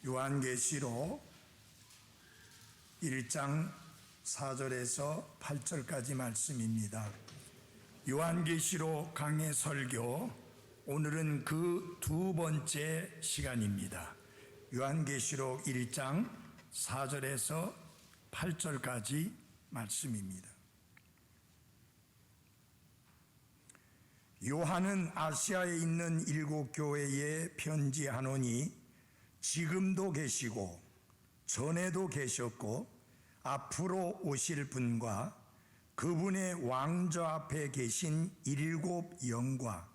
요한계시록 1장 4절에서 8절까지 말씀입니다. 요한계시록 강해 설교, 오늘은 그 두 번째 시간입니다. 요한계시록 1장 4절에서 8절까지 말씀입니다. 요한은 아시아에 있는 7 교회에 편지하노니 지금도 계시고 전에도 계셨고 앞으로 오실 분과 그분의 왕좌 앞에 계신 7 영과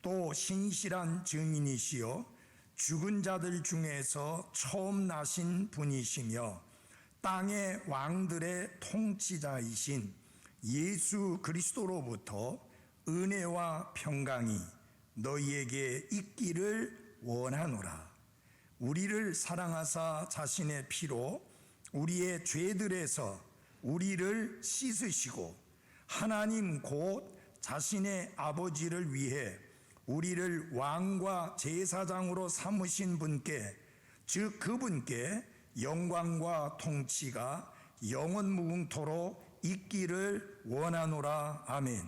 또 신실한 증인이시요 죽은 자들 중에서 처음 나신 분이시며 땅의 왕들의 통치자이신 예수 그리스도로부터 은혜와 평강이 너희에게 있기를 원하노라. 우리를 사랑하사 자신의 피로 우리의 죄들에서 우리를 씻으시고 하나님 곧 자신의 아버지를 위해 우리를 왕과 제사장으로 삼으신 분께, 즉 그분께 영광과 통치가 영원 무궁토록 있기를 원하노라. 아멘.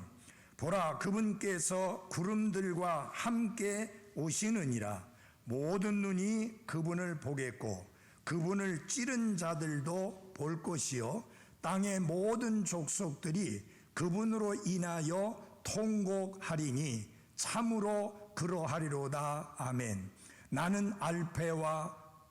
보라, 그분께서 구름들과 함께 오시느니라. 모든 눈이 그분을 보겠고 그분을 찌른 자들도 볼 것이요 땅의 모든 족속들이 그분으로 인하여 통곡하리니 참으로 그러하리로다. 아멘. 나는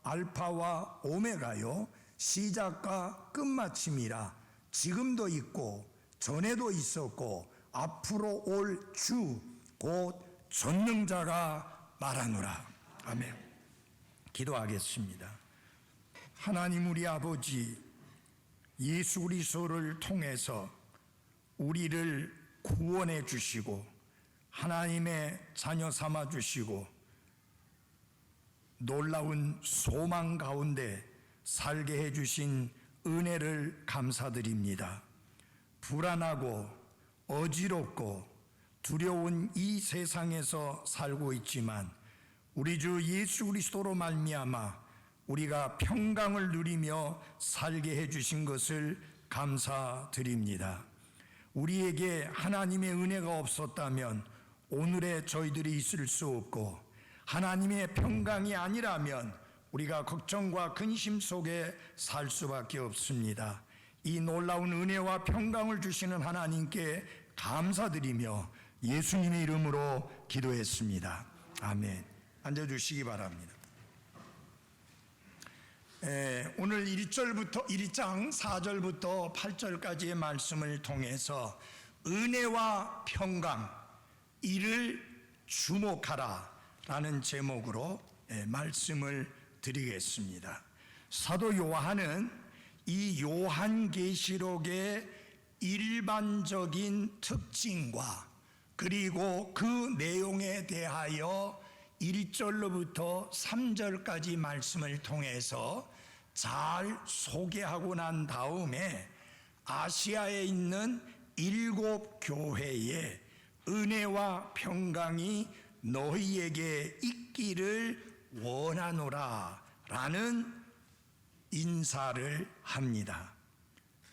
알파와 오메가요 시작과 끝마침이라. 지금도 있고 전에도 있었고 앞으로 올 주 곧 전능자가 말하노라. 아멘. 기도하겠습니다. 하나님 우리 아버지, 예수 그리스도를 통해서 우리를 구원해 주시고 하나님의 자녀 삼아 주시고 놀라운 소망 가운데 살게 해 주신 은혜를 감사드립니다. 불안하고 어지럽고 두려운 이 세상에서 살고 있지만 우리 주 예수 그리스도로 말미암아 우리가 평강을 누리며 살게 해 주신 것을 감사드립니다. 우리에게 하나님의 은혜가 없었다면 오늘의 저희들이 있을 수 없고, 하나님의 평강이 아니라면 우리가 걱정과 근심 속에 살 수밖에 없습니다. 이 놀라운 은혜와 평강을 주시는 하나님께 감사드리며 예수님의 이름으로 기도했습니다. 아멘. 앉아주시기 바랍니다. 오늘 1장 4절부터 8절까지의 말씀을 통해서 은혜와 평강, 이를 주목하라 라는 제목으로 말씀을 드리겠습니다. 사도 요한은 이 요한계시록의 일반적인 특징과 그리고 그 내용에 대하여 1절로부터 3절까지 말씀을 통해서 잘 소개하고 난 다음에 아시아에 있는 7 교회에 은혜와 평강이 너희에게 있기를 원하노라 라는 인사를 합니다.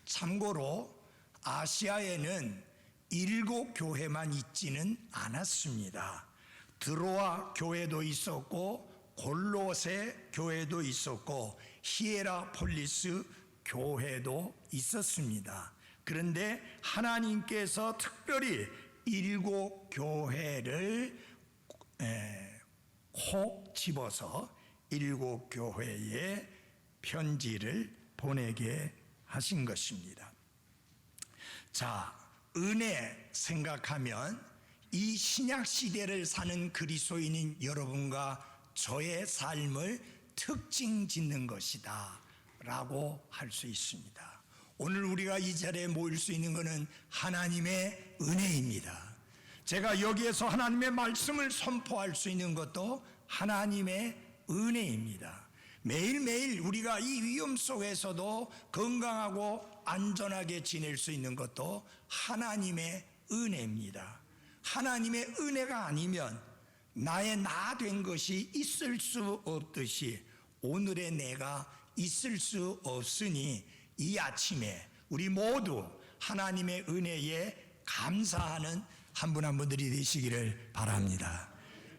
참고로 아시아에는 7 교회만 있지는 않았습니다. 드로아 교회도 있었고 골로새 교회도 있었고 히에라폴리스 교회도 있었습니다. 그런데 하나님께서 특별히 7 교회를 콕 집어서 7 교회에 편지를 보내게 하신 것입니다. 자, 은혜 생각하면 이 신약 시대를 사는 그리스도인인 여러분과 저의 삶을 특징 짓는 것이다 라고 할 수 있습니다. 오늘 우리가 이 자리에 모일 수 있는 것은 하나님의 은혜입니다. 제가 여기에서 하나님의 말씀을 선포할 수 있는 것도 하나님의 은혜입니다. 매일매일 우리가 이 위험 속에서도 건강하고 안전하게 지낼 수 있는 것도 하나님의 은혜입니다. 하나님의 은혜가 아니면 나의 나 된 것이 있을 수 없듯이 오늘의 내가 있을 수 없으니 이 아침에 우리 모두 하나님의 은혜에 감사하는 한 분 한 분들이 되시기를 바랍니다.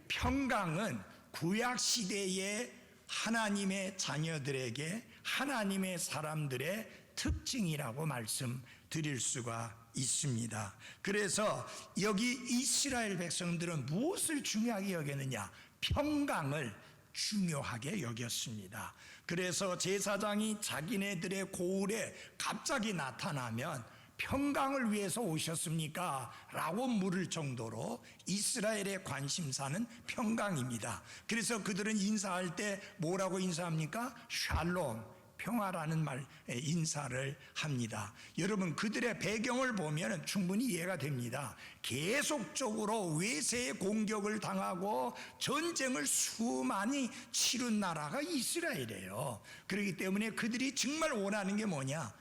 평강은 구약 시대의 하나님의 자녀들에게 하나님의 사람들의 특징이라고 말씀드릴 수가 있습니다. 그래서 여기 이스라엘 백성들은 무엇을 중요하게 여겼느냐? 평강을 중요하게 여겼습니다. 그래서 제사장이 자기네들의 고을에 갑자기 나타나면 평강을 위해서 오셨습니까? 라고 물을 정도로 이스라엘의 관심사는 평강입니다. 그래서 그들은 인사할 때 뭐라고 인사합니까? 샬롬, 평화라는 말 인사를 합니다. 여러분, 그들의 배경을 보면 충분히 이해가 됩니다. 계속적으로 외세의 공격을 당하고 전쟁을 수많이 치른 나라가 이스라엘이에요. 그렇기 때문에 그들이 정말 원하는 게 뭐냐?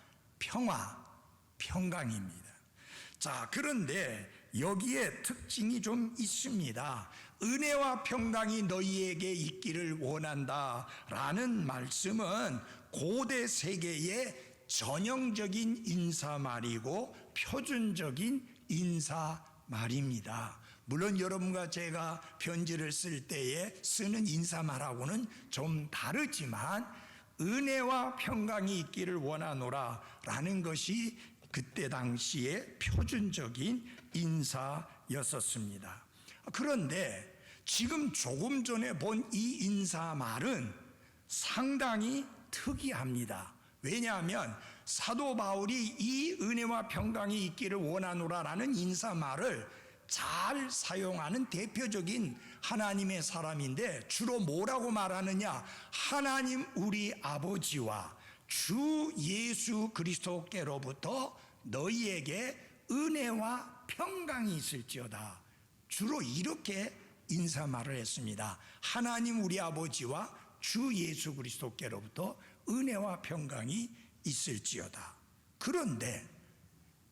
평강입니다. 자, 그런데 여기에 특징이 좀 있습니다. 은혜와 평강이 너희에게 있기를 원한다 라는 말씀은 고대 세계의 전형적인 인사말이고 표준적인 인사말입니다. 물론 여러분과 제가 편지를 쓸 때에 쓰는 인사말하고는 좀 다르지만 은혜와 평강이 있기를 원하노라 라는 것이 그때 당시에 표준적인 인사였었습니다. 그런데 지금 조금 전에 본 이 인사말은 상당히 특이합니다. 왜냐하면 사도 바울이 이 은혜와 평강이 있기를 원하노라라는 인사말을 잘 사용하는 대표적인 하나님의 사람인데 주로 뭐라고 말하느냐? 하나님 우리 아버지와 주 예수 그리스도께로부터 너희에게 은혜와 평강이 있을지어다. 주로 이렇게 인사말을 했습니다. 하나님 우리 아버지와 주 예수 그리스도께로부터 은혜와 평강이 있을지어다. 그런데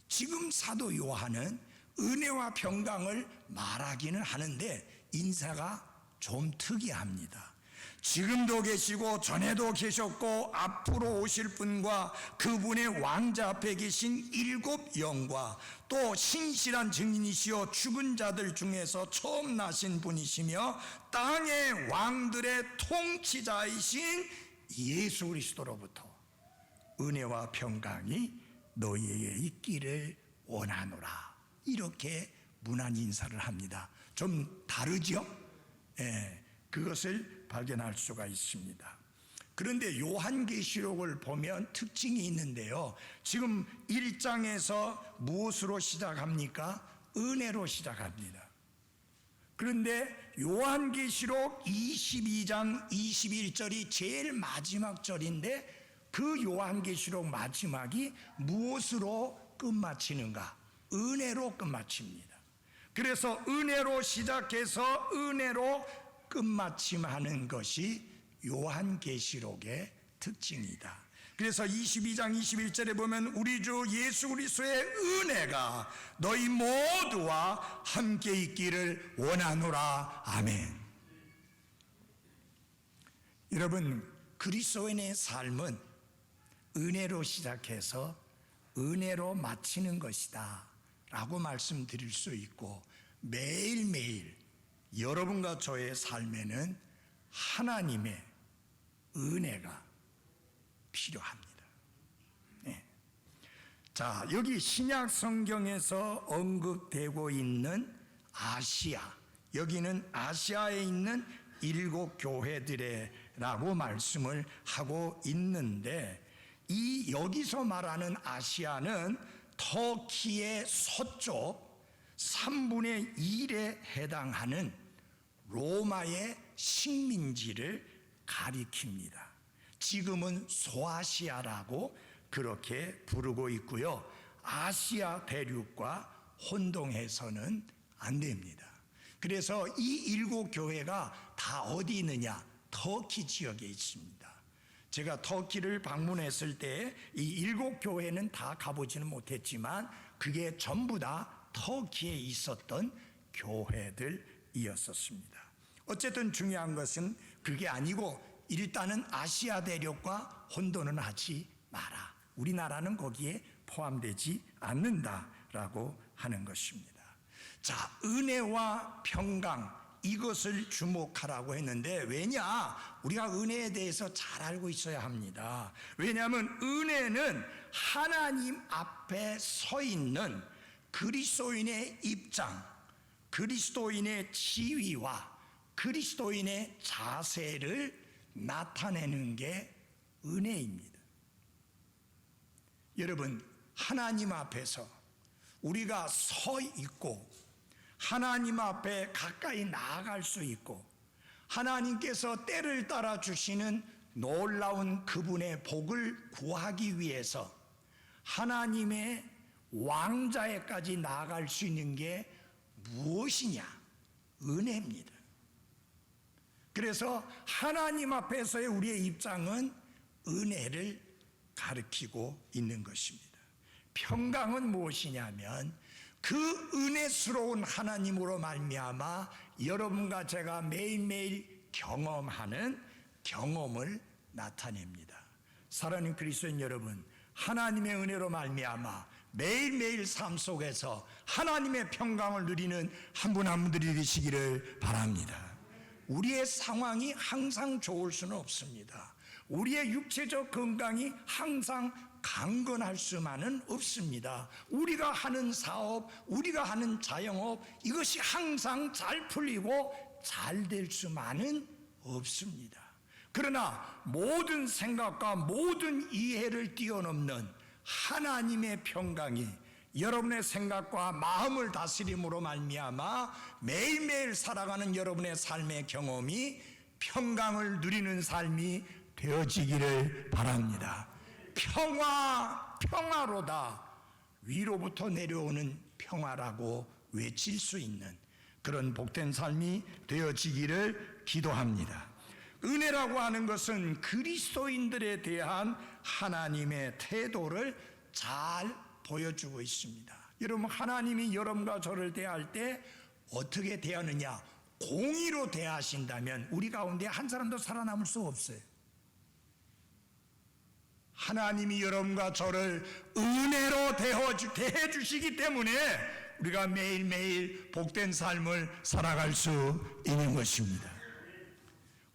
지금 사도 요한은 은혜와 평강을 말하기는 하는데 인사가 좀 특이합니다. 지금도 계시고 전에도 계셨고 앞으로 오실 분과 그분의 왕자 앞에 계신 일곱 영과 또 신실한 증인이시요 죽은 자들 중에서 처음 나신 분이시며 땅의 왕들의 통치자이신 예수 그리스도로부터 은혜와 평강이 너희에게 있기를 원하노라. 이렇게 문안 인사를 합니다. 좀 다르죠? 그것을 발견할 수가 있습니다. 그런데 요한계시록을 보면 특징이 있는데요. 지금 1장에서 무엇으로 시작합니까? 은혜로 시작합니다. 그런데 요한계시록 22장 21절이 제일 마지막 절인데 그 요한계시록 마지막이 무엇으로 끝마치는가? 은혜로 끝마칩니다. 그래서 은혜로 시작해서 은혜로 끝마침하는 것이 요한계시록의 특징이다. 그래서 22장 21절에 보면 우리 주 예수 그리스도의 은혜가 너희 모두와 함께 있기를 원하노라. 아멘. 여러분, 그리스도인의 삶은 은혜로 시작해서 은혜로 마치는 것이다 라고 말씀드릴 수 있고, 매일매일 여러분과 저의 삶에는 하나님의 은혜가 필요합니다. 네. 자, 여기 신약 성경에서 언급되고 있는 아시아, 여기는 아시아에 있는 7 교회들이라고 말씀을 하고 있는데, 이 여기서 말하는 아시아는 터키의 서쪽 3분의 1에 해당하는 로마의 식민지를 가리킵니다. 지금은 소아시아라고 그렇게 부르고 있고요. 아시아 대륙과 혼동해서는 안 됩니다. 그래서 이 7 교회가 다 어디 있느냐? 터키 지역에 있습니다. 제가 터키를 방문했을 때 이 7 교회는 다 가보지는 못했지만 그게 전부 다 터키에 있었던 교회들이었습니다. 어쨌든 중요한 것은 그게 아니고 일단은 아시아 대륙과 혼돈은 하지 마라. 우리나라는 거기에 포함되지 않는다라고 하는 것입니다. 자, 은혜와 평강, 이것을 주목하라고 했는데, 왜냐? 우리가 은혜에 대해서 잘 알고 있어야 합니다. 왜냐하면 은혜는 하나님 앞에 서 있는 그리스도인의 입장, 그리스도인의 지위와 그리스도인의 자세를 나타내는 게 은혜입니다. 여러분, 하나님 앞에서 우리가 서 있고 하나님 앞에 가까이 나아갈 수 있고 하나님께서 때를 따라 주시는 놀라운 그분의 복을 구하기 위해서 하나님의 왕자에까지 나아갈 수 있는 게 무엇이냐? 은혜입니다. 그래서 하나님 앞에서의 우리의 입장은 은혜를 가리키고 있는 것입니다. 평강은 무엇이냐면 그 은혜스러운 하나님으로 말미암아 여러분과 제가 매일매일 경험하는 경험을 나타냅니다. 사랑하는 그리스도인 여러분, 하나님의 은혜로 말미암아 매일매일 삶 속에서 하나님의 평강을 누리는 한 분 한 분들이 되시기를 바랍니다. 우리의 상황이 항상 좋을 수는 없습니다. 우리의 육체적 건강이 항상 강건할 수만은 없습니다. 우리가 하는 사업, 우리가 하는 자영업, 이것이 항상 잘 풀리고 잘 될 수만은 없습니다. 그러나 모든 생각과 모든 이해를 뛰어넘는 하나님의 평강이 여러분의 생각과 마음을 다스림으로 말미암아 매일매일 살아가는 여러분의 삶의 경험이 평강을 누리는 삶이 되어지기를 바랍니다. 평화로다. 위로부터 내려오는 평화라고 외칠 수 있는 그런 복된 삶이 되어지기를 기도합니다. 은혜라고 하는 것은 그리스도인들에 대한 하나님의 태도를 잘 보여주고 있습니다. 여러분, 하나님이 여러분과 저를 대할 때 어떻게 대하느냐? 공의로 대하신다면 우리 가운데 한 사람도 살아남을 수 없어요. 하나님이 여러분과 저를 은혜로 대해 주시기 때문에 우리가 매일매일 복된 삶을 살아갈 수 있는 것입니다.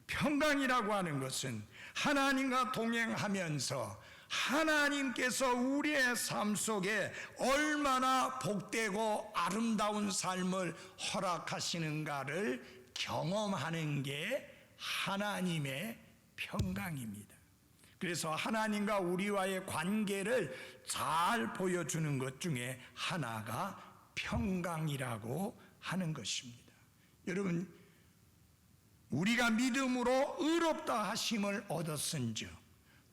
평강이라고 하는 것은 하나님과 동행하면서 하나님께서 우리의 삶 속에 얼마나 복되고 아름다운 삶을 허락하시는가를 경험하는 게 하나님의 평강입니다. 그래서 하나님과 우리와의 관계를 잘 보여주는 것 중에 하나가 평강이라고 하는 것입니다. 여러분, 우리가 믿음으로 의롭다 하심을 얻었은즉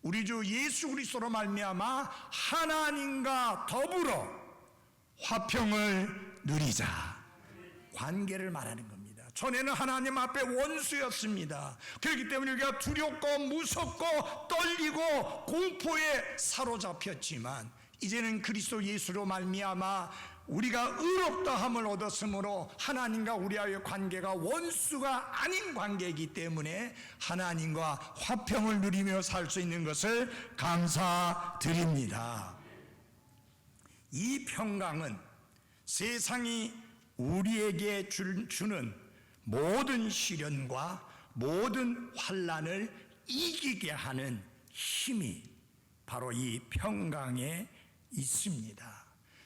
우리 주 예수 그리스도로 말미암아 하나님과 더불어 화평을 누리자. 관계를 말하는 겁니다. 전에는 하나님 앞에 원수였습니다. 그렇기 때문에 우리가 두렵고 무섭고 떨리고 공포에 사로잡혔지만 이제는 그리스도 예수로 말미암아 우리가 의롭다함을 얻었으므로 하나님과 우리와의 관계가 원수가 아닌 관계이기 때문에 하나님과 화평을 누리며 살 수 있는 것을 감사드립니다. 이 평강은 세상이 우리에게 주는 모든 시련과 모든 환난을 이기게 하는 힘이 바로 이 평강에 있습니다.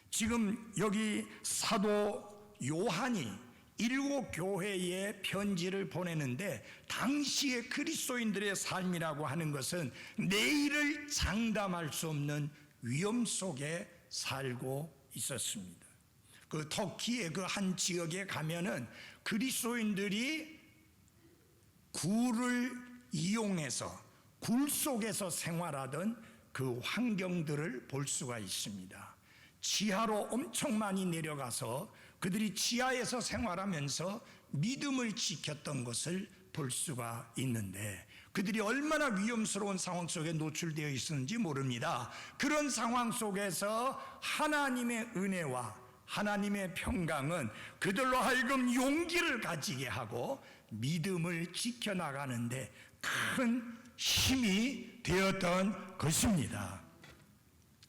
지금 여기 사도 요한이 7 교회에 편지를 보내는데 당시의 그리스도인들의 삶이라고 하는 것은 내일을 장담할 수 없는 위험 속에 살고 있었습니다. 그 터키의 그 한 지역에 가면은 그리스도인들이 굴을 이용해서 굴 속에서 생활하던 그 환경들을 볼 수가 있습니다. 지하로 엄청 많이 내려가서 그들이 지하에서 생활하면서 믿음을 지켰던 것을 볼 수가 있는데 그들이 얼마나 위험스러운 상황 속에 노출되어 있었는지 모릅니다. 그런 상황 속에서 하나님의 은혜와 하나님의 평강은 그들로 하여금 용기를 가지게 하고 믿음을 지켜나가는데 큰 힘이 되었던 것입니다.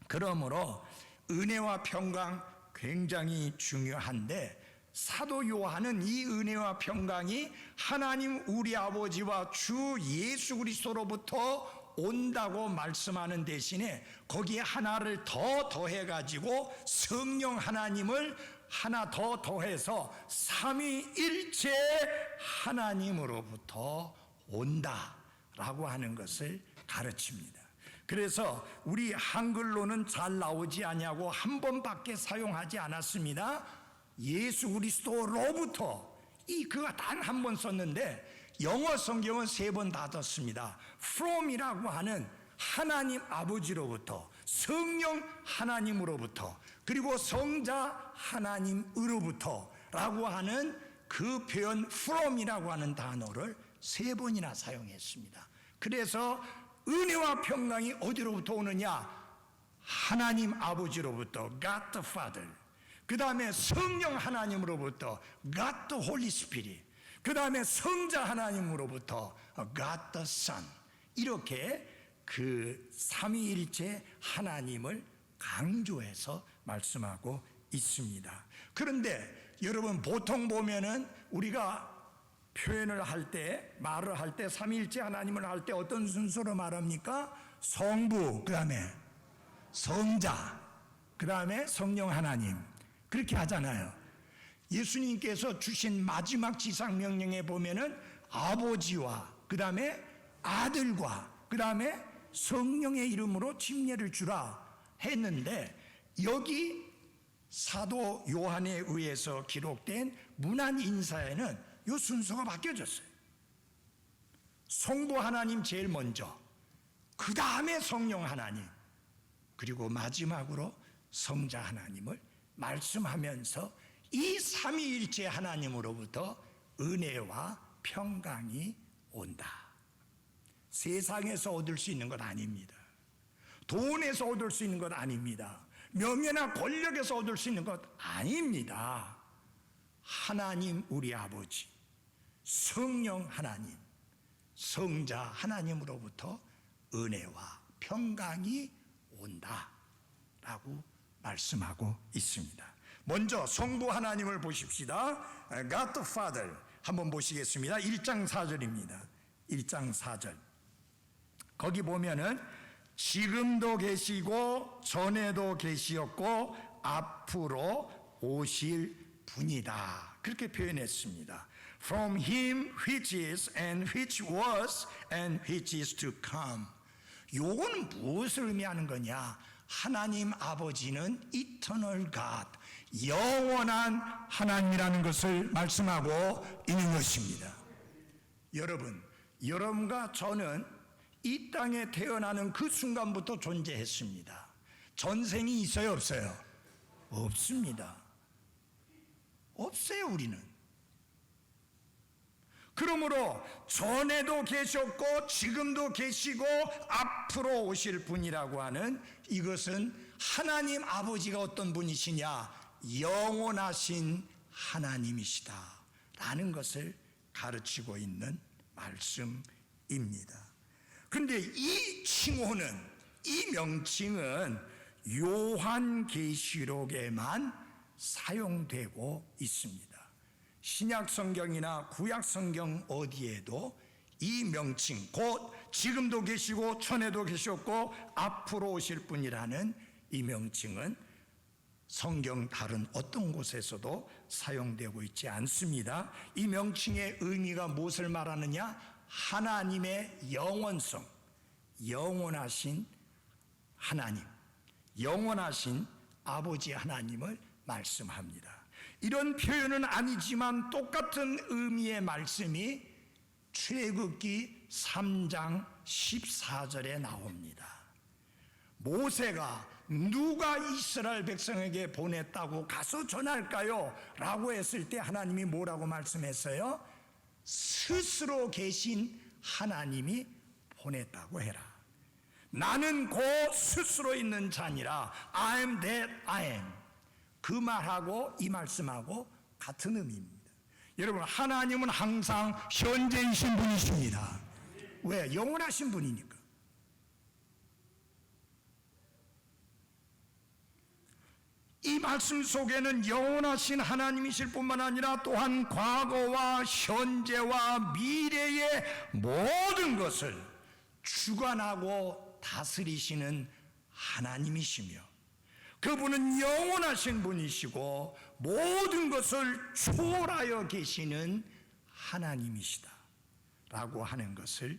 그러므로 은혜와 평강 굉장히 중요한데, 사도 요한은 이 은혜와 평강이 하나님 우리 아버지와 주 예수 그리스도로부터 온다고 말씀하는 대신에 거기에 하나를 더 더해가지고 성령 하나님을 하나 더 더해서 삼위일체 하나님으로부터 온다라고 하는 것을 가르칩니다. 그래서 우리 한글로는 잘 나오지 않냐고 한 번밖에 사용하지 않았습니다. 예수 그리스도로부터, 그가 단 한 번 썼는데 영어 성경은 3번 다 떴습니다. from이라고 하는 하나님 아버지로부터, 성령 하나님으로부터, 그리고 성자 하나님으로부터 라고 하는 그 표현 from이라고 하는 단어를 3번이나 사용했습니다. 그래서 은혜와 평강이 어디로부터 오느냐? 하나님 아버지로부터, God the Father. 그 다음에 성령 하나님으로부터, God the Holy Spirit. 그 다음에 성자 하나님으로부터, God the Son. 이렇게 그 삼위일체 하나님을 강조해서 말씀하고 있습니다. 그런데 여러분, 보통 보면은 우리가 표현을 할 때, 말을 할 때, 삼위일체 하나님을 할 때 어떤 순서로 말합니까? 성부, 그 다음에 성자, 그 다음에 성령 하나님, 그렇게 하잖아요. 예수님께서 주신 마지막 지상명령에 보면은 아버지와 그 다음에 아들과 그 다음에 성령의 이름으로 침례를 주라 했는데, 여기 사도 요한에 의해서 기록된 문안 인사에는 이 순서가 바뀌어졌어요. 성부 하나님 제일 먼저, 그 다음에 성령 하나님, 그리고 마지막으로 성자 하나님을 말씀하면서 이 삼위일체 하나님으로부터 은혜와 평강이 온다. 세상에서 얻을 수 있는 것 아닙니다. 돈에서 얻을 수 있는 것 아닙니다. 명예나 권력에서 얻을 수 있는 것 아닙니다. 하나님 우리 아버지, 성령 하나님, 성자 하나님으로부터 은혜와 평강이 온다라고 말씀하고 있습니다. 먼저 성부 하나님을 보십시다. God the Father 한번 보시겠습니다. 1장 4절입니다. 1장 4절. 거기 보면은 지금도 계시고 전에도 계시었고 앞으로 오실 분이다, 그렇게 표현했습니다. From him which is and which was and which is to come. 요거는 무엇을 의미하는 거냐? 하나님 아버지는 eternal God, 영원한 하나님이라는 것을 말씀하고 있는 것입니다. 여러분, 여러분과 저는 이 땅에 태어나는 그 순간부터 존재했습니다. 전생이 있어요, 없어요? 없습니다. 없어요, 우리는. 그러므로 전에도 계셨고 지금도 계시고 앞으로 오실 분이라고 하는 이것은 하나님 아버지가 어떤 분이시냐? 영원하신 하나님이시다 라는 것을 가르치고 있는 말씀입니다. 그런데 이 칭호는, 이 명칭은 요한계시록에만 사용되고 있습니다. 신약 성경이나 구약 성경 어디에도 이 명칭, 곧 지금도 계시고 전에도 계셨고 앞으로 오실 분이라는 이 명칭은 성경 다른 어떤 곳에서도 사용되고 있지 않습니다. 이 명칭의 의미가 무엇을 말하느냐? 하나님의 영원성, 영원하신 하나님, 영원하신 아버지 하나님을 말씀합니다. 이런 표현은 아니지만 똑같은 의미의 말씀이 출애굽기 3장 14절에 나옵니다. 모세가 누가 이스라엘 백성에게 보냈다고 가서 전할까요? 라고 했을 때 하나님이 뭐라고 말씀했어요? 스스로 계신 하나님이 보냈다고 해라. 나는 곧 스스로 있는 자니라. I am that I am. 그 말하고 이 말씀하고 같은 의미입니다. 여러분, 하나님은 항상 현재이신 분이십니다. 왜? 영원하신 분이니까. 이 말씀 속에는 영원하신 하나님이실 뿐만 아니라 또한 과거와 현재와 미래의 모든 것을 주관하고 다스리시는 하나님이시며, 그분은 영원하신 분이시고 모든 것을 초월하여 계시는 하나님이시다 라고 하는 것을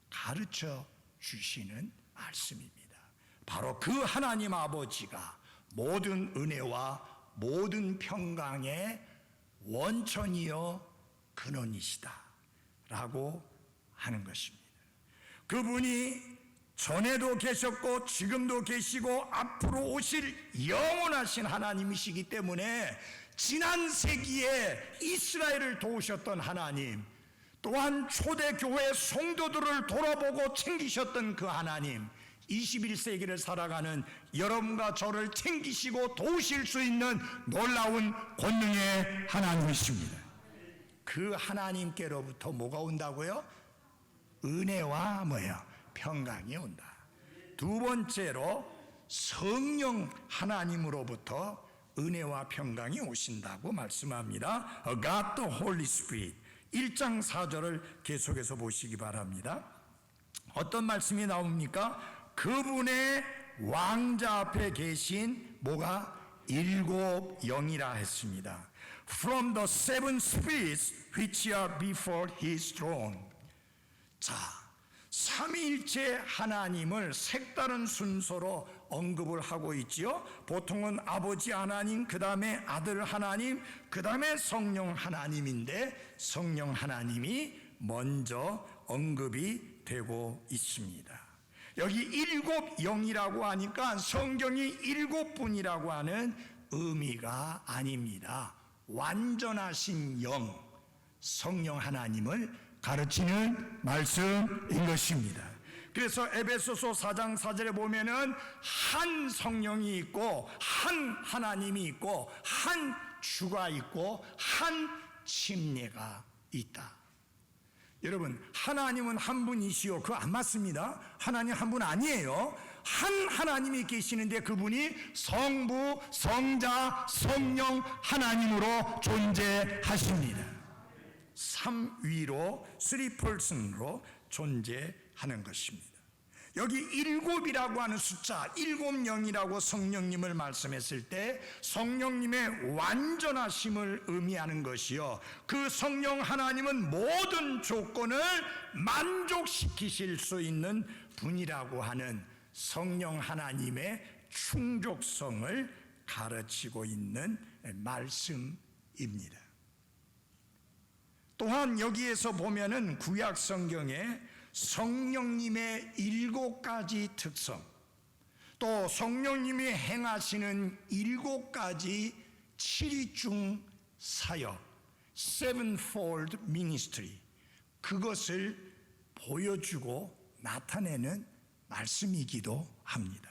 가르쳐 주시는 말씀입니다. 바로 그 하나님 아버지가 모든 은혜와 모든 평강의 원천이요 근원이시다 라고 하는 것입니다. 그분이 전에도 계셨고 지금도 계시고 앞으로 오실 영원하신 하나님이시기 때문에 지난 세기에 이스라엘을 도우셨던 하나님, 또한 초대교회 성도들을 돌아보고 챙기셨던 그 하나님, 21세기를 살아가는 여러분과 저를 챙기시고 도우실 수 있는 놀라운 권능의 하나님이십니다. 그 하나님께로부터 뭐가 온다고요? 은혜와 뭐예요? 평강이 온다. 두 번째로 성령 하나님으로부터 은혜와 평강이 오신다고 말씀합니다. God the Holy Spirit. 1장 4절을 계속해서 보시기 바랍니다. 어떤 말씀이 나옵니까? 그분의 왕자 앞에 계신 뭐가? 일곱 영이라 했습니다. From the seven spirits which are before his throne. 자, 삼위일체 하나님을 색다른 순서로 언급을 하고 있지요. 보통은 아버지 하나님, 그 다음에 아들 하나님, 그 다음에 성령 하나님인데 성령 하나님이 먼저 언급이 되고 있습니다. 여기 일곱 영이라고 하니까 성경이 일곱 분이라고 하는 의미가 아닙니다. 완전하신 영, 성령 하나님을 가르치는 말씀인 것입니다. 그래서 에베소서 4장 4절에 보면은 한 성령이 있고 한 하나님이 있고 한 주가 있고 한 침례가 있다. 여러분, 하나님은 한 분이시요, 그거 안 맞습니다. 하나님 한 분 아니에요. 한 하나님이 계시는데 그분이 성부, 성자, 성령 하나님으로 존재하십니다. 삼위로, three person으로 존재하는 것입니다. 여기 일곱이라고 하는 숫자, 일곱 영이라고 성령님을 말씀했을 때 성령님의 완전하심을 의미하는 것이요, 그 성령 하나님은 모든 조건을 만족시키실 수 있는 분이라고 하는 성령 하나님의 충족성을 가르치고 있는 말씀입니다. 또한 여기에서 보면은 구약 성경에 성령님의 7가지 특성, 또 성령님이 행하시는 7가지 7위중 사역, sevenfold ministry, 그것을 보여주고 나타내는 말씀이기도 합니다.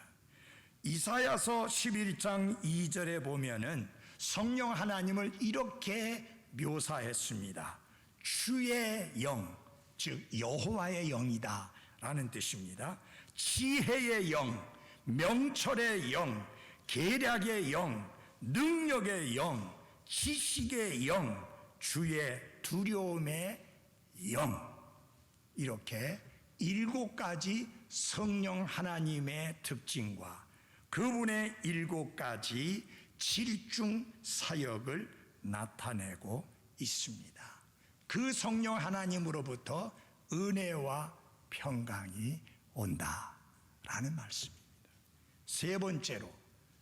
이사야서 11장 2절에 보면은 성령 하나님을 이렇게 묘사했습니다. 주의 영, 즉 여호와의 영이다 라는 뜻입니다. 지혜의 영, 명철의 영, 계략의 영, 능력의 영, 지식의 영, 주의 두려움의 영, 이렇게 7가지 성령 하나님의 특징과 그분의 7가지 질중 사역을 나타내고 있습니다. 그 성령 하나님으로부터 은혜와 평강이 온다라는 말씀입니다. 세 번째로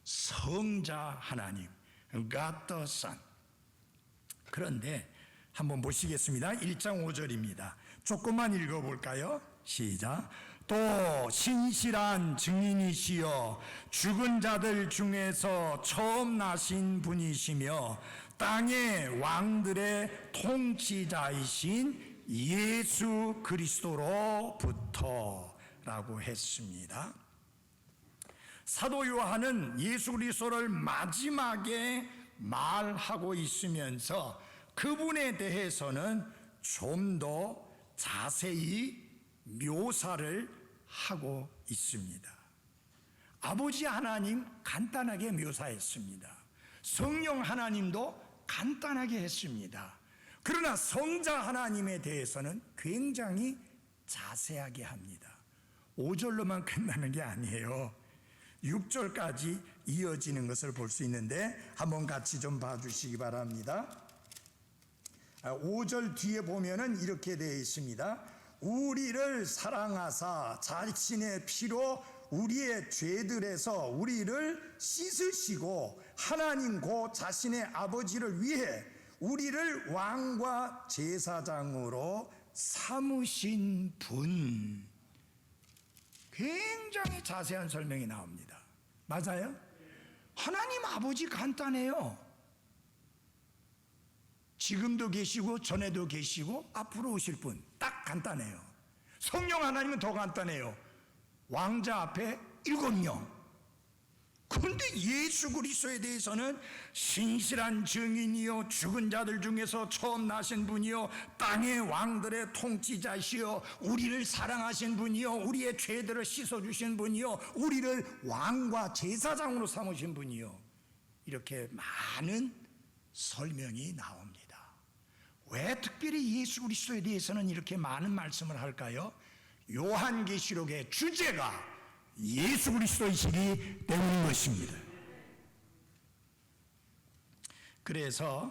성자 하나님, God the Son. 그런데 한번 보시겠습니다. 1장 5절입니다. 조금만 읽어볼까요? 시작. 또 신실한 증인이시여 죽은 자들 중에서 처음 나신 분이시며 땅의 왕들의 통치자이신 예수 그리스도로부터 라고 했습니다. 사도 요한은 예수 그리스도를 마지막에 말하고 있으면서 그분에 대해서는 좀 더 자세히 묘사를 하고 있습니다. 아버지 하나님 간단하게 묘사했습니다. 성령 하나님도 간단하게 했습니다. 그러나 성자 하나님에 대해서는 굉장히 자세하게 합니다. 5절로만 끝나는 게 아니에요. 6절까지 이어지는 것을 볼 수 있는데 한번 같이 좀 봐주시기 바랍니다. 5절 뒤에 보면은 이렇게 되어 있습니다. 우리를 사랑하사 자신의 피로 우리의 죄들에서 우리를 씻으시고 하나님 곧 자신의 아버지를 위해 우리를 왕과 제사장으로 삼으신 분. 굉장히 자세한 설명이 나옵니다. 맞아요? 하나님 아버지 간단해요. 지금도 계시고 전에도 계시고 앞으로 오실 분 딱 간단해요. 성령 하나님은 더 간단해요. 왕자 앞에 7명. 그런데 예수 그리스도에 대해서는 신실한 증인이요 죽은 자들 중에서 처음 나신 분이요 땅의 왕들의 통치자시요 우리를 사랑하신 분이요 우리의 죄들을 씻어주신 분이요 우리를 왕과 제사장으로 삼으신 분이요 이렇게 많은 설명이 나옵니다. 왜 특별히 예수 그리스도에 대해서는 이렇게 많은 말씀을 할까요? 요한계시록의 주제가 예수 그리스도이시기 때문인 것입니다. 그래서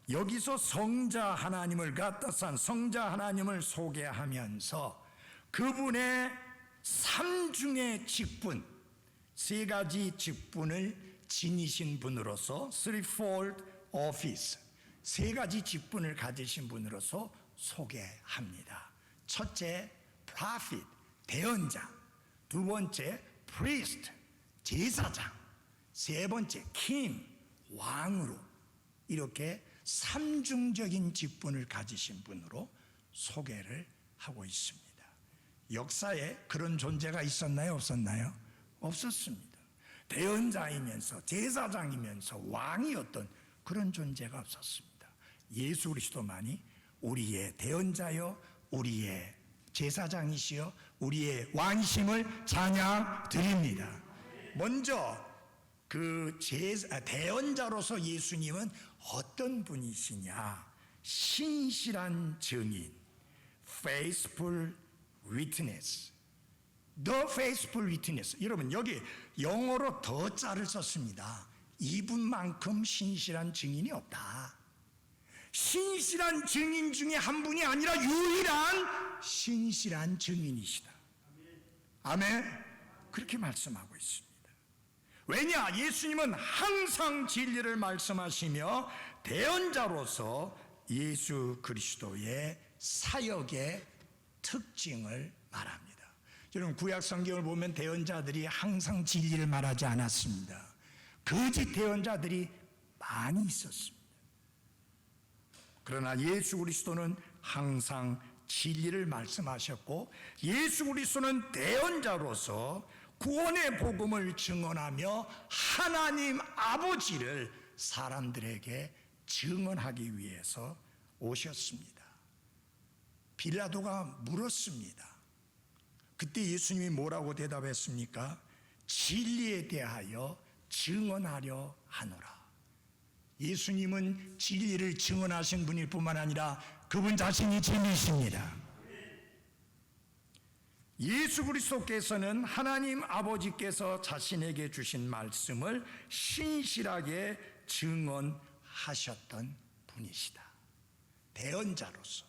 여기서 성자 하나님을 갖다 싼 성자 하나님을 소개하면서 그분의 삼중의 직분, 세 가지 직분을 지니신 분으로서 threefold office, 세 가지 직분을 가지신 분으로서 소개합니다. 첫째, prophet, 대언자. 두 번째, priest, 제사장. 세 번째, king, 왕으로. 이렇게 삼중적인 직분을 가지신 분으로 소개를 하고 있습니다. 역사에 그런 존재가 있었나요? 없었나요? 없었습니다. 대언자이면서 제사장이면서 왕이었던 그런 존재가 없었습니다. 예수 그리스도만이 우리의 대언자요 우리의 제사장이시여 우리의 왕이심을 찬양드립니다. 먼저 그 대언자로서 예수님은 어떤 분이시냐? 신실한 증인, faithful witness. The faithful witness. 여러분 여기 영어로 더 자를 썼습니다. 이분만큼 신실한 증인이 없다. 신실한 증인 중에 한 분이 아니라 유일한 신실한 증인이시다. 아멘. 그렇게 말씀하고 있습니다. 왜냐? 예수님은 항상 진리를 말씀하시며 대언자로서 예수 그리스도의 사역의 특징을 말합니다. 여러분 구약 성경을 보면 대언자들이 항상 진리를 말하지 않았습니다. 거짓 대언자들이 많이 있었습니다. 그러나 예수 그리스도는 항상 진리를 말씀하셨고 예수 그리스도는 대언자로서 구원의 복음을 증언하며 하나님 아버지를 사람들에게 증언하기 위해서 오셨습니다. 빌라도가 물었습니다. 그때 예수님이 뭐라고 대답했습니까? 진리에 대하여 증언하려 하노라. 예수님은 진리를 증언하신 분일 뿐만 아니라 그분 자신이 진리이십니다. 예수 그리스도께서는 하나님 아버지께서 자신에게 주신 말씀을 신실하게 증언하셨던 분이시다. 대언자로서.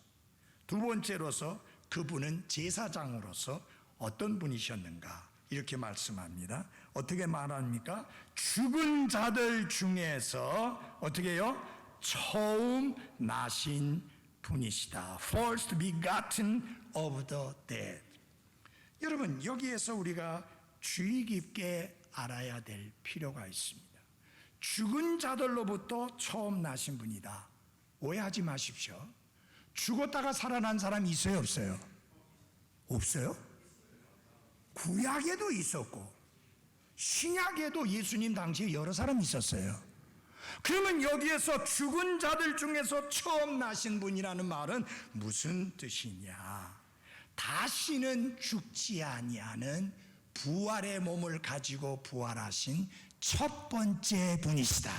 두 번째로서 그분은 제사장으로서 어떤 분이셨는가? 이렇게 말씀합니다. 어떻게 말합니까? 죽은 자들 중에서 어떻게 해요? 처음 나신 분이시다. First begotten of the dead. 여러분 여기에서 우리가 주의 깊게 알아야 될 필요가 있습니다. 죽은 자들로부터 처음 나신 분이다. 오해하지 마십시오. 죽었다가 살아난 사람이 있어요? 없어요? 없어요? 구약에도 있었고 신약에도 예수님 당시에 여러 사람이 있었어요. 그러면 여기에서 죽은 자들 중에서 처음 나신 분이라는 말은 무슨 뜻이냐? 다시는 죽지 아니하는 부활의 몸을 가지고 부활하신 첫 번째 분이시다,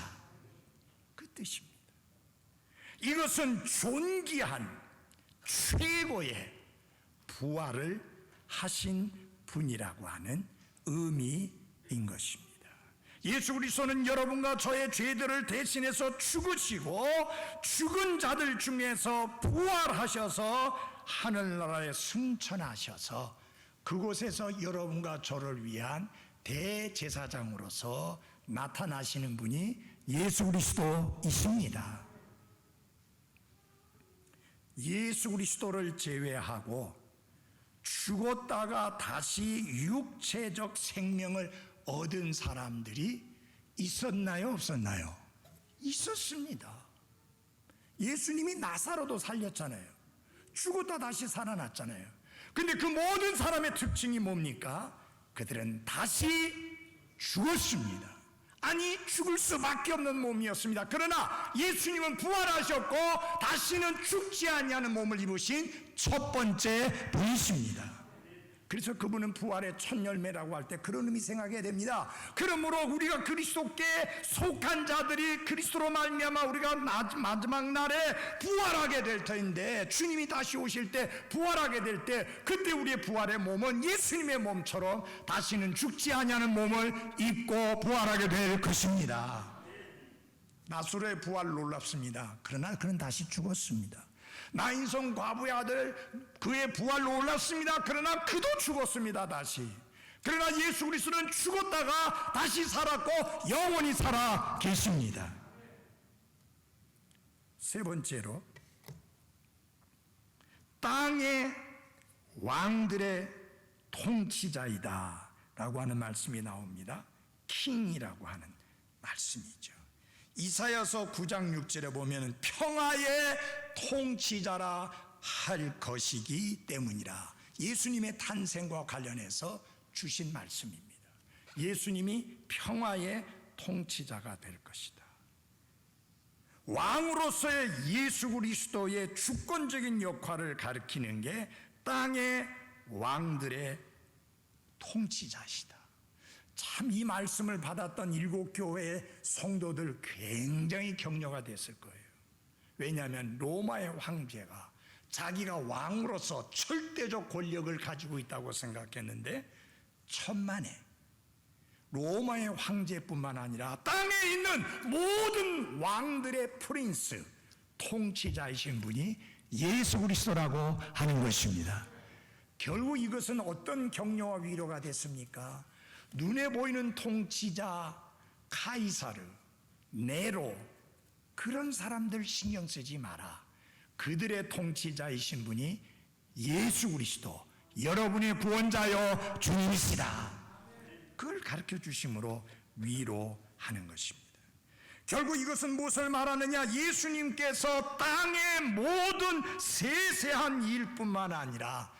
그 뜻입니다. 이것은 존귀한 최고의 부활을 하신 분이라고 하는 의미인 것입니다. 예수 그리스도는 여러분과 저의 죄들을 대신해서 죽으시고 죽은 자들 중에서 부활하셔서 하늘나라에 승천하셔서 그곳에서 여러분과 저를 위한 대제사장으로서 나타나시는 분이 예수 그리스도이십니다. 예수 그리스도를 제외하고 죽었다가 다시 육체적 생명을 얻은 사람들이 있었나요? 없었나요? 있었습니다. 예수님이 나사로도 살렸잖아요. 죽었다 다시 살아났잖아요. 근데 그 모든 사람의 특징이 뭡니까? 그들은 다시 죽었습니다. 아니, 죽을 수밖에 없는 몸이었습니다. 그러나 예수님은 부활하셨고 다시는 죽지 아니하는 몸을 입으신 첫 번째 분이십니다. 그래서 그분은 부활의 첫 열매라고 할 때 그런 의미 생각해야 됩니다. 그러므로 우리가 그리스도께 속한 자들이 그리스도로 말미암아 우리가 마지막 날에 부활하게 될 터인데, 주님이 다시 오실 때 부활하게 될 때 그때 우리의 부활의 몸은 예수님의 몸처럼 다시는 죽지 아니하는 몸을 입고 부활하게 될 것입니다. 나사로의 부활 놀랍습니다. 그러나 그는 다시 죽었습니다. 나인성 과부의 아들, 그의 부활로 올랐습니다. 그러나 그도 죽었습니다. 다시. 그러나 예수 그리스도는 죽었다가 다시 살았고 영원히 살아 계십니다. 세 번째로, 땅의 왕들의 통치자이다 라고 하는 말씀이 나옵니다. 킹이라고 하는 말씀이죠. 이사야서 9장 6절에 보면 평화의 통치자라 할 것이기 때문이라, 예수님의 탄생과 관련해서 주신 말씀입니다. 예수님이 평화의 통치자가 될 것이다. 왕으로서의 예수 그리스도의 주권적인 역할을 가리키는 게 땅의 왕들의 통치자시다. 참 이 말씀을 받았던 일곱 교회의 성도들 굉장히 격려가 됐을 거예요. 왜냐하면 로마의 황제가 자기가 왕으로서 절대적 권력을 가지고 있다고 생각했는데, 천만에 로마의 황제뿐만 아니라 땅에 있는 모든 왕들의 프린스, 통치자이신 분이 예수 그리스도라고 하는 것입니다. 결국 이것은 어떤 격려와 위로가 됐습니까? 눈에 보이는 통치자 카이사르, 네로, 그런 사람들 신경 쓰지 마라. 그들의 통치자이신 분이 예수 그리스도, 여러분의 구원자여 주님이시다. 그걸 가르쳐 주심으로 위로하는 것입니다. 결국 이것은 무엇을 말하느냐? 예수님께서 땅의 모든 세세한 일뿐만 아니라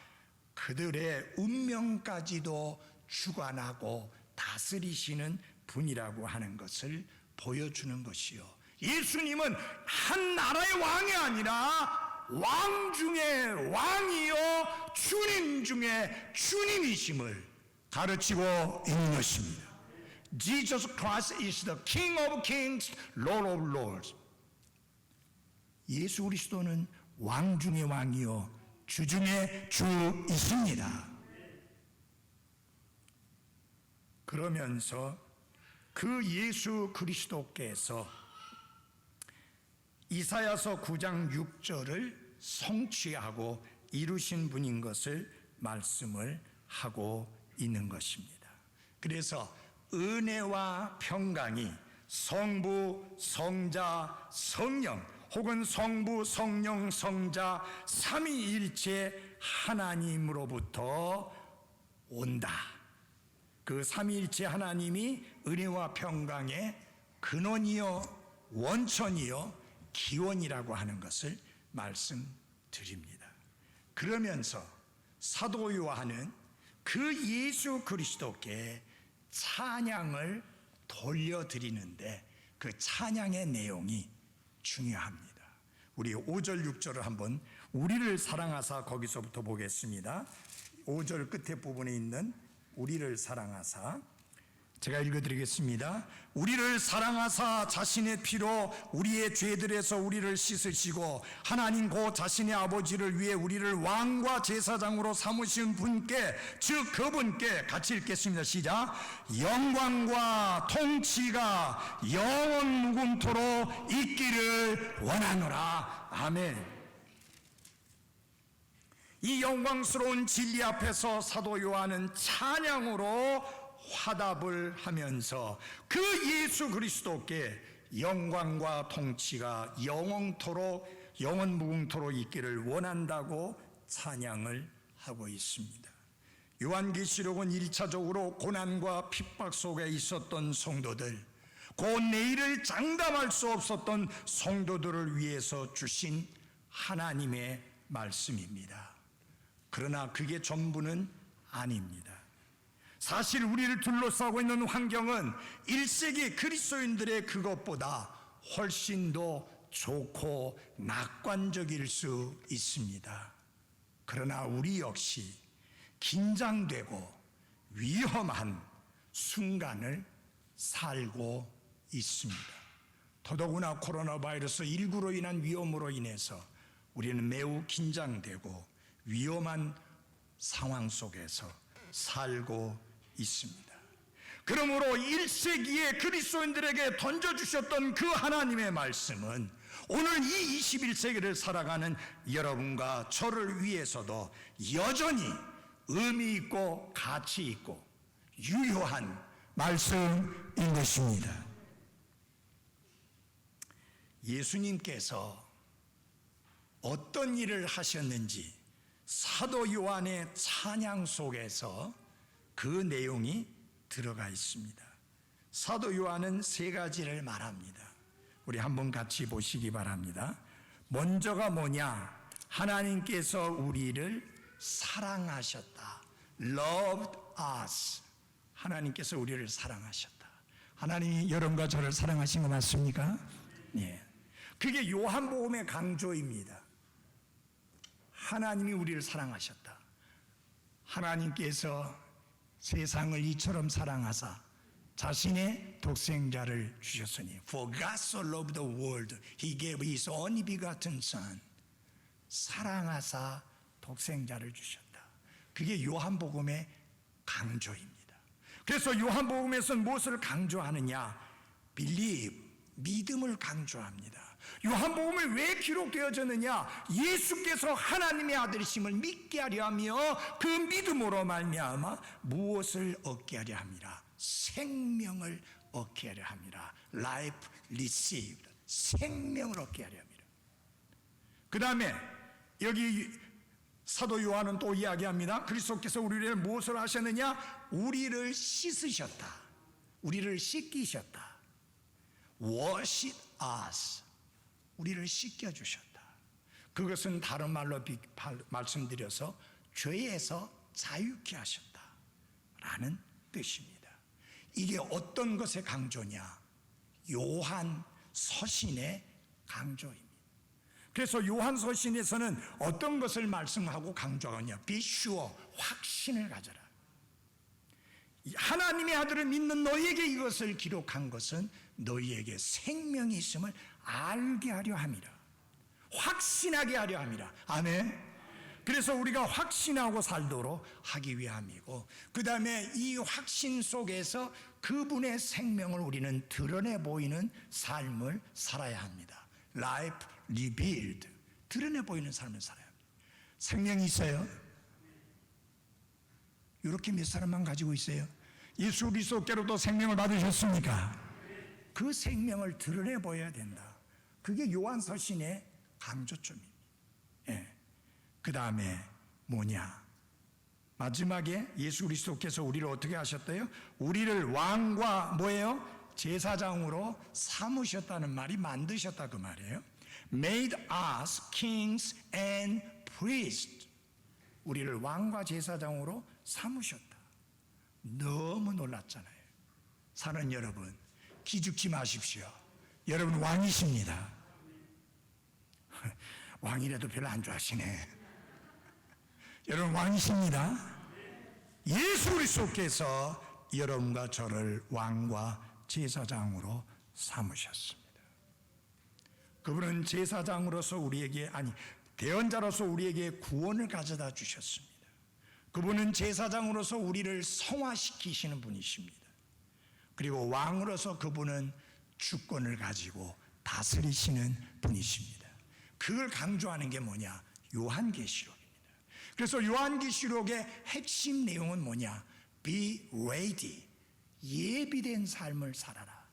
그들의 운명까지도 주관하고 다스리시는 분이라고 하는 것을 보여주는 것이요, 예수님은 한 나라의 왕이 아니라 왕 중에 왕이요 주님 중에 주님이심을 가르치고 있는 것입니다. Jesus Christ is the King of Kings, Lord of Lords. 예수 그리스도는 왕 중에 왕이요 주 중에 주이십니다. 그러면서 그 예수 그리스도께서 이사야서 9장 6절을 성취하고 이루신 분인 것을 말씀을 하고 있는 것입니다. 그래서 은혜와 평강이 성부, 성자, 성령, 혹은 성부, 성령, 성자 삼위일체 하나님으로부터 온다. 그 삼위일체 하나님이 은혜와 평강의 근원이요 원천이요 기원이라고 하는 것을 말씀드립니다. 그러면서 사도 요한은 그 예수 그리스도께 찬양을 돌려드리는데 그 찬양의 내용이 중요합니다. 우리 5절 6절을 한번 우리를 사랑하사, 거기서부터 보겠습니다. 5절 끝에 부분에 있는 우리를 사랑하사, 제가 읽어드리겠습니다. 우리를 사랑하사 자신의 피로 우리의 죄들에서 우리를 씻으시고 하나님 고 자신의 아버지를 위해 우리를 왕과 제사장으로 삼으신 분께, 즉 그분께, 같이 읽겠습니다. 시작. 영광과 통치가 영원 무궁토록 있기를 원하노라. 아멘. 이 영광스러운 진리 앞에서 사도 요한은 찬양으로 화답을 하면서 그 예수 그리스도께 영광과 통치가 영원토록, 영원 무궁토록 있기를 원한다고 찬양을 하고 있습니다. 요한계시록은 1차적으로 고난과 핍박 속에 있었던 성도들, 곧 내일을 장담할 수 없었던 성도들을 위해서 주신 하나님의 말씀입니다. 그러나 그게 전부는 아닙니다. 사실 우리를 둘러싸고 있는 환경은 1세기 그리스도인들의 그것보다 훨씬 더 좋고 낙관적일 수 있습니다. 그러나 우리 역시 긴장되고 위험한 순간을 살고 있습니다. 더더구나 코로나 바이러스 19로 인한 위험으로 인해서 우리는 매우 긴장되고 위험한 상황 속에서 살고 있습니다. 그러므로 1세기에 그리스도인들에게 던져주셨던 그 하나님의 말씀은 오늘 이 21세기를 살아가는 여러분과 저를 위해서도 여전히 의미 있고 가치 있고 유효한 말씀인 것입니다. 예수님께서 어떤 일을 하셨는지 사도 요한의 찬양 속에서 그 내용이 들어가 있습니다. 사도 요한은 세 가지를 말합니다. 우리 한번 같이 보시기 바랍니다. 먼저가 뭐냐? 하나님께서 우리를 사랑하셨다. Loved us. 하나님께서 우리를 사랑하셨다. 하나님이 여러분과 저를 사랑하신 거 맞습니까? 예. 그게 요한복음의 강조입니다. 하나님이 우리를 사랑하셨다. 하나님께서 세상을 이처럼 사랑하사 자신의 독생자를 주셨으니 For God so loved the world He gave His only begotten Son. 사랑하사 독생자를 주셨다. 그게 요한복음의 강조입니다. 그래서 요한복음에서는 무엇을 강조하느냐? Believe, 믿음을 강조합니다. 요한복음에 왜 기록되어졌느냐? 예수께서 하나님의 아들이심을 믿게 하려 하며 그 믿음으로 말미암아 무엇을 얻게 하려 함이라? 생명을 얻게 하려 함이라. Life received. 생명을 얻게 하려 함이라. 그 다음에 여기 사도 요한은 또 이야기합니다. 그리스도께서 우리를 무엇을 하셨느냐? 우리를 씻으셨다. 우리를 씻기셨다. Wash us. 우리를 씻겨주셨다. 그것은 다른 말로 말씀드려서 죄에서 자유케 하셨다 라는 뜻입니다. 이게 어떤 것의 강조냐? 요한 서신의 강조입니다. 그래서 요한 서신에서는 어떤 것을 말씀하고 강조하냐? Be sure, 확신을 가져라. 하나님의 아들을 믿는 너희에게 이것을 기록한 것은 너희에게 생명이 있음을 알게 하려 함이라. 확신하게 하려 함이라. 아멘. 그래서 우리가 확신하고 살도록 하기 위함이고, 그 다음에 이 확신 속에서 그분의 생명을 우리는 드러내 보이는 삶을 살아야 합니다. Life revealed. 드러내 보이는 삶을 살아야 합니다. 생명이 있어요? 이렇게 몇 사람만 가지고 있어요? 예수 그리스도께로도 생명을 받으셨습니까? 그 생명을 드러내 보여야 된다. 그게 요한서신의 강조점입니다. 예. 그 다음에 뭐냐? 마지막에 예수 그리스도께서 우리를 어떻게 하셨대요? 우리를 왕과 뭐예요? 제사장으로 삼으셨다는 말이 만드셨다 그 말이에요. Made us kings and priests. 우리를 왕과 제사장으로 삼으셨다. 너무 놀랐잖아요. 사는 여러분, 기죽지 마십시오. 여러분 왕이십니다. 왕이라도 별로 안 좋아하시네. 여러분, 왕이십니다. 예수 그리스도께서 여러분과 저를 왕과 제사장으로 삼으셨습니다. 그분은 제사장으로서 우리에게, 대언자로서 우리에게 구원을 가져다 주셨습니다. 그분은 제사장으로서 우리를 성화시키시는 분이십니다. 그리고 왕으로서 그분은 주권을 가지고 다스리시는 분이십니다. 그걸 강조하는 게 뭐냐? 요한계시록입니다. 그래서 요한계시록의 핵심 내용은 뭐냐? Be ready. 예비된 삶을 살아라.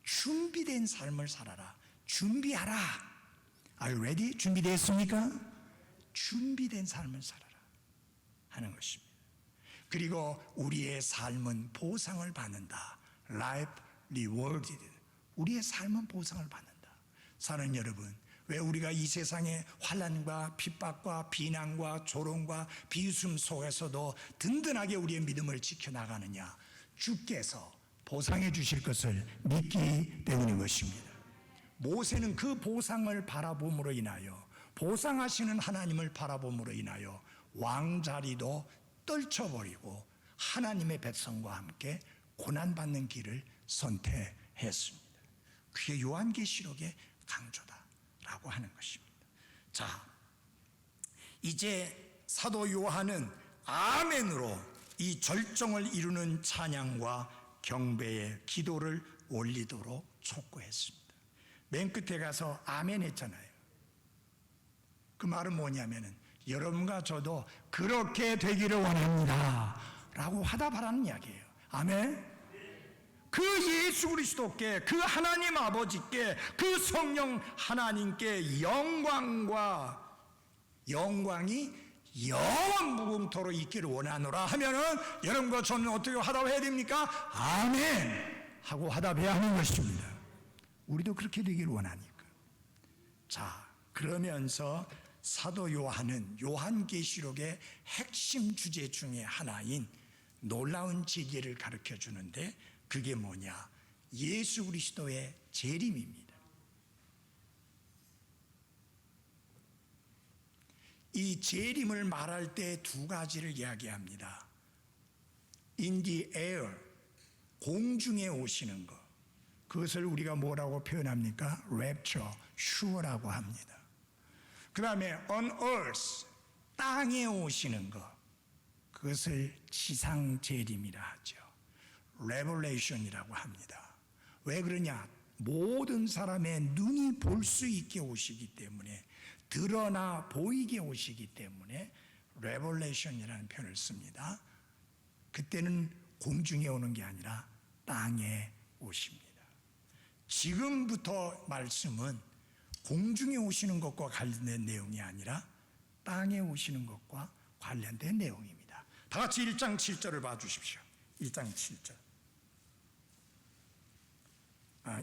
준비된 삶을 살아라. 준비하라. Are you ready? 준비됐습니까? 준비된 삶을 살아라 하는 것입니다. 그리고 우리의 삶은 보상을 받는다. Life rewarded. 우리의 삶은 보상을 받는다. 사는 여러분, 왜 우리가 이 세상의 환난과 핍박과 비난과 조롱과 비웃음 속에서도 든든하게 우리의 믿음을 지켜나가느냐? 주께서 보상해 주실 것을 믿기 때문인 것입니다. 모세는 그 보상을 바라봄으로 인하여, 보상하시는 하나님을 바라봄으로 인하여 왕자리도 떨쳐버리고 하나님의 백성과 함께 고난받는 길을 선택했습니다. 그게 요한계시록의 강조다라고 하는 것입니다. 자, 이제 사도 요한은 아멘으로 이 절정을 이루는 찬양과 경배의 기도를 올리도록 촉구했습니다. 맨 끝에 가서 아멘 했잖아요. 그 말은 뭐냐면은 여러분과 저도 그렇게 되기를 원합니다 라고 화답하라는 이야기예요. 아멘. 그 예수 그리스도께, 그 하나님 아버지께, 그 성령 하나님께 영광이 영원 무궁토로 있기를 원하노라 하면은 여러분과 저는 어떻게 화답해야 됩니까? 아멘 하고 화답해야 하는 것입니다. 우리도 그렇게 되기를 원하니까. 자, 그러면서 사도 요한은 요한계시록의 핵심 주제 중에 하나인 놀라운 진리를 가르쳐 주는데, 그게 뭐냐? 예수 그리스도의 재림입니다. 이 재림을 말할 때 두 가지를 이야기합니다. In the air, 공중에 오시는 것. 그것을 우리가 뭐라고 표현합니까? rapture, sure라고 합니다. 그 다음에 on earth, 땅에 오시는 것. 그것을 지상재림이라 하죠. revelation이라고 합니다. 왜 그러냐? 모든 사람의 눈이 볼 수 있게 오시기 때문에, 드러나 보이게 오시기 때문에 revelation이라는 표현을 씁니다. 그때는 공중에 오는 게 아니라 땅에 오십니다. 지금부터 말씀은 공중에 오시는 것과 관련된 내용이 아니라 땅에 오시는 것과 관련된 내용입니다. 다 같이 1장 7절을 봐주십시오. 1장 7절.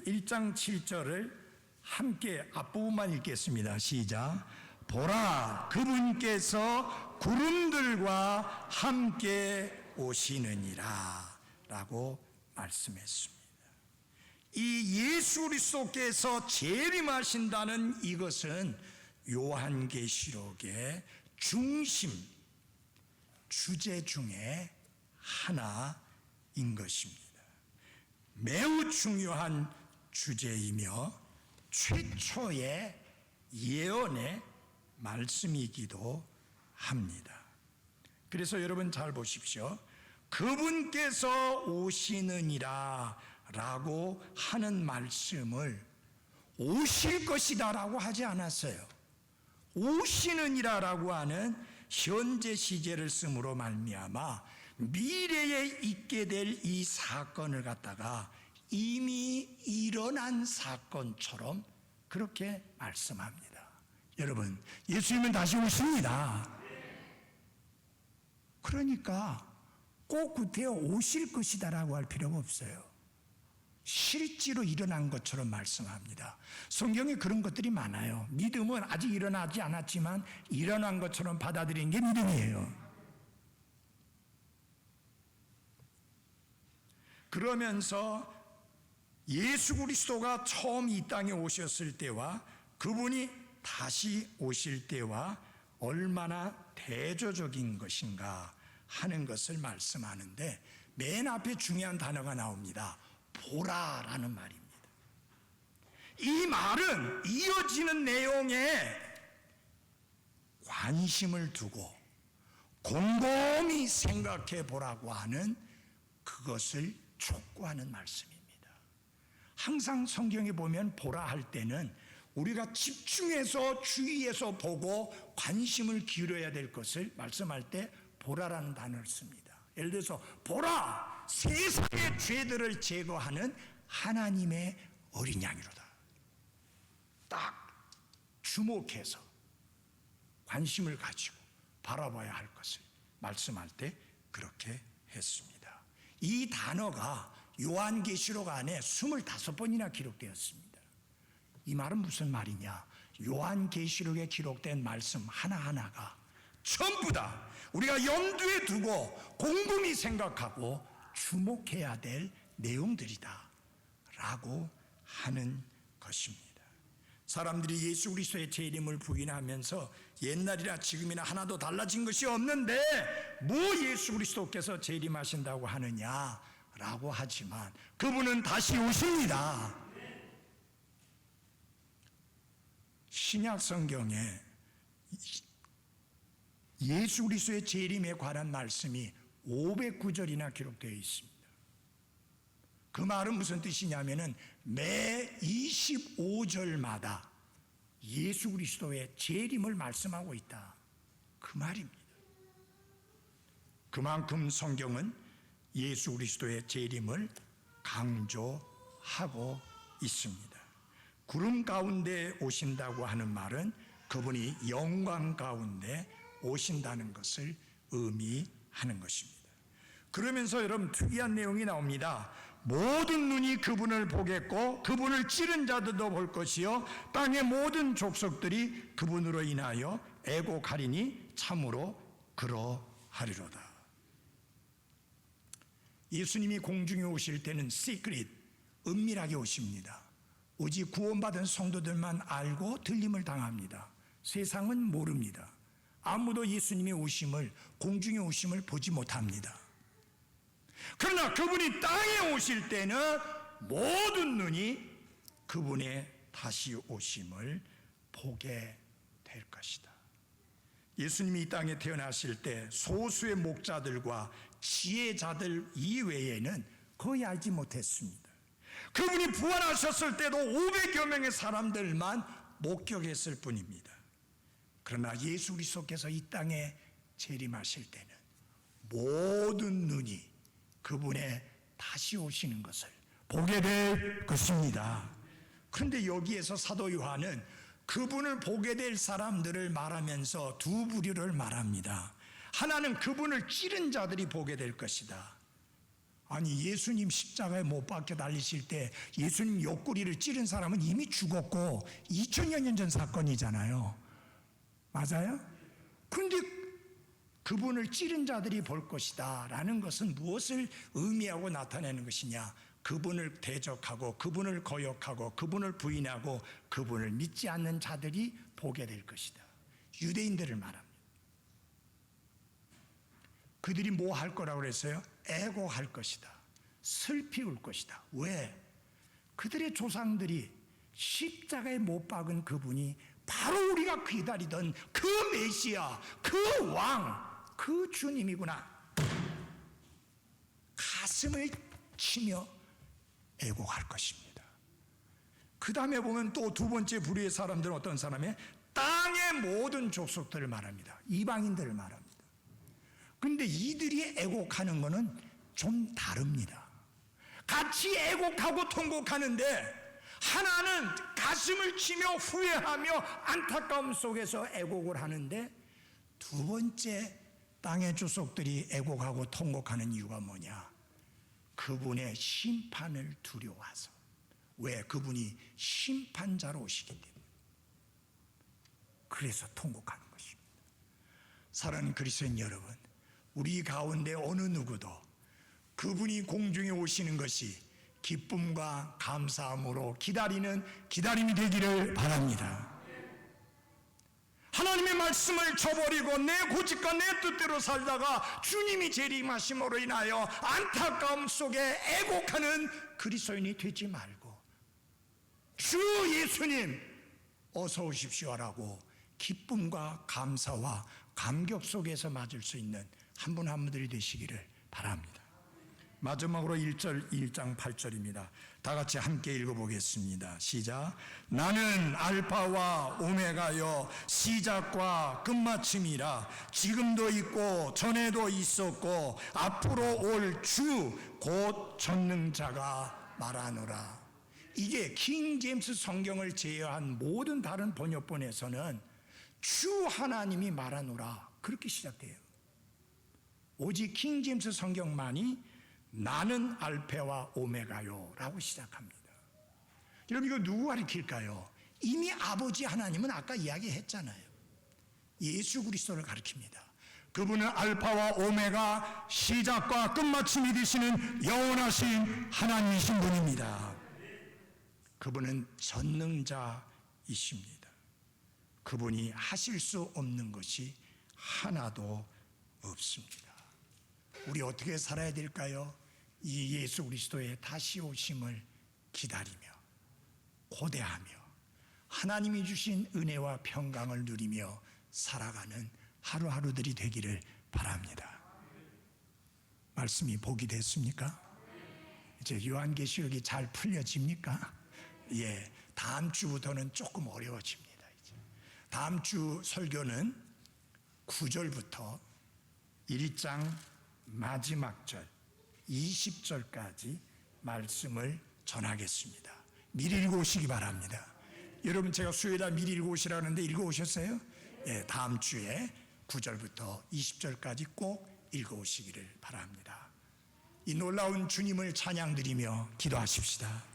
1장 7절을 함께 앞부분만 읽겠습니다. 시작. 보라, 그분께서 구름들과 함께 오시느니라 라고 말씀했습니다. 이 예수 그리스도께서 재림하신다는 이것은 요한계시록의 중심 주제 중에 하나인 것입니다. 매우 중요한 주제이며 최초의 예언의 말씀이기도 합니다. 그래서 여러분 잘 보십시오. 그분께서 오시느니라 라고 하는 말씀을 오실 것이다 라고 하지 않았어요. 오시느니라 라고 하는 현재 시제를 쓰므로 말미암아 미래에 있게 될 이 사건을 갖다가 이미 일어난 사건처럼 그렇게 말씀합니다. 여러분, 예수님은 다시 오십니다. 그러니까 꼭 구태여 오실 것이다 라고 할 필요가 없어요. 실제로 일어난 것처럼 말씀합니다. 성경에 그런 것들이 많아요. 믿음은 아직 일어나지 않았지만 일어난 것처럼 받아들이는 게 믿음이에요. 그러면서 예수 그리스도가 처음 이 땅에 오셨을 때와 그분이 다시 오실 때와 얼마나 대조적인 것인가 하는 것을 말씀하는데, 맨 앞에 중요한 단어가 나옵니다. 보라라는 말입니다. 이 말은 이어지는 내용에 관심을 두고 곰곰이 생각해 보라고 하는 그것을 촉구하는 말씀입니다. 항상 성경에 보면 보라 할 때는 우리가 집중해서 주의해서 보고 관심을 기울여야 될 것을 말씀할 때 보라라는 단어를 씁니다. 예를 들어서 보라, 세상의 죄들을 제거하는 하나님의 어린 양이로다. 딱 주목해서 관심을 가지고 바라봐야 할 것을 말씀할 때 그렇게 했습니다. 이 단어가 요한계시록 안에 25번이나 기록되었습니다. 이 말은 무슨 말이냐? 요한계시록에 기록된 말씀 하나하나가 전부 다 우리가 염두에 두고 곰곰이 생각하고 주목해야 될 내용들이다 라고 하는 것입니다. 사람들이 예수 그리스도의 재림을 부인하면서 옛날이나 지금이나 하나도 달라진 것이 없는데 뭐 예수 그리스도께서 재림하신다고 하느냐라고 하지만 그분은 다시 오십니다. 신약 성경에 예수 그리스도의 재림에 관한 말씀이 509절이나 기록되어 있습니다. 그 말은 무슨 뜻이냐면은 매 25절마다 예수 그리스도의 재림을 말씀하고 있다, 그 말입니다. 그만큼 성경은 예수 그리스도의 재림을 강조하고 있습니다. 구름 가운데 오신다고 하는 말은 그분이 영광 가운데 오신다는 것을 의미하는 것입니다. 그러면서 여러분 특이한 내용이 나옵니다. 모든 눈이 그분을 보겠고 그분을 찌른 자들도 볼 것이요 땅의 모든 족속들이 그분으로 인하여 애곡하리니 참으로 그러하리로다. 예수님이 공중에 오실 때는 시크릿, 은밀하게 오십니다. 오직 구원받은 성도들만 알고 들림을 당합니다. 세상은 모릅니다. 아무도 예수님의 오심을, 공중에 오심을 보지 못합니다. 그러나 그분이 땅에 오실 때는 모든 눈이 그분의 다시 오심을 보게 될 것이다. 예수님이 이 땅에 태어나실 때 소수의 목자들과 지혜자들 이외에는 거의 알지 못했습니다. 그분이 부활하셨을 때도 500여 명의 사람들만 목격했을 뿐입니다. 그러나 예수 그리스도께서 이 땅에 재림하실 때는 모든 눈이 그분의 다시 오시는 것을 보게 될 것입니다. 그런데 여기에서 사도 요한은 그분을 보게 될 사람들을 말하면서 두 부류를 말합니다. 하나는 그분을 찌른 자들이 보게 될 것이다. 아니, 예수님 십자가에 못 박혀 달리실 때 예수님 옆구리를 찌른 사람은 이미 죽었고 2000여 년 전 사건이잖아요. 맞아요? 그런데 그분을 찌른 자들이 볼 것이다 라는 것은 무엇을 의미하고 나타내는 것이냐? 그분을 대적하고 그분을 거역하고 그분을 부인하고 그분을 믿지 않는 자들이 보게 될 것이다. 유대인들을 말합니다. 그들이 뭐 할 거라고 그랬어요? 애곡할 것이다. 슬피 울 것이다. 왜? 그들의 조상들이 십자가에 못 박은 그분이 바로 우리가 기다리던 그 메시아, 그 왕, 그 주님이구나. 가슴을 치며 애곡할 것입니다. 그 다음에 보면 또 두 번째 부류의 사람들은 어떤 사람이에요? 땅의 모든 족속들을 말합니다. 이방인들을 말합니다. 그런데 이들이 애곡하는 것은 좀 다릅니다. 같이 애곡하고 통곡하는데 하나는 가슴을 치며 후회하며 안타까움 속에서 애곡을 하는데, 두 번째 땅의 족속들이 애곡하고 통곡하는 이유가 뭐냐? 그분의 심판을 두려워해서. 왜? 그분이 심판자로 오시기 때문에. 그래서 통곡하는 것입니다. 사랑하는 그리스도인 여러분, 우리 가운데 어느 누구도 그분이 공중에 오시는 것이 기쁨과 감사함으로 기다리는 기다림이 되기를 바랍니다. 하나님의 말씀을 저버리고 내 고집과 내 뜻대로 살다가 주님이 재림하심으로 인하여 안타까움 속에 애곡하는 그리스도인이 되지 말고 주 예수님 어서 오십시오라고 기쁨과 감사와 감격 속에서 맞을 수 있는 한 분 한 분들이 되시기를 바랍니다. 마지막으로 1장 8절입니다. 다 같이 함께 읽어보겠습니다. 시작. 나는 알파와 오메가여 시작과 끝마침이라. 지금도 있고 전에도 있었고 앞으로 올 주 곧 전능자가 말하노라. 이게 킹 제임스 성경을 제외한 모든 다른 번역본에서는 주 하나님이 말하노라 그렇게 시작돼요. 오직 킹 제임스 성경만이 나는 알파와 오메가요 라고 시작합니다. 여러분 이거 누구 가리킬까요? 이미 아버지 하나님은 아까 이야기했잖아요. 예수 그리스도를 가리킵니다. 그분은 알파와 오메가 시작과 끝마침이 되시는 영원하신 하나님이신 분입니다. 그분은 전능자이십니다. 그분이 하실 수 없는 것이 하나도 없습니다. 우리 어떻게 살아야 될까요? 이 예수 그리스도의 다시 오심을 기다리며 고대하며 하나님이 주신 은혜와 평강을 누리며 살아가는 하루하루들이 되기를 바랍니다. 말씀이 복이 됐습니까? 이제 요한계시록이 잘 풀려집니까? 예, 다음 주부터는 조금 어려워집니다. 이제. 다음 주 설교는 9절부터 1장 마지막 절 20절까지 말씀을 전하겠습니다. 미리 읽어오시기 바랍니다. 여러분 제가 수요일에 미리 읽어오시라는데 읽어오셨어요? 예, 다음 주에 9절부터 20절까지 꼭 읽어오시기를 바랍니다. 이 놀라운 주님을 찬양드리며 기도하십시다.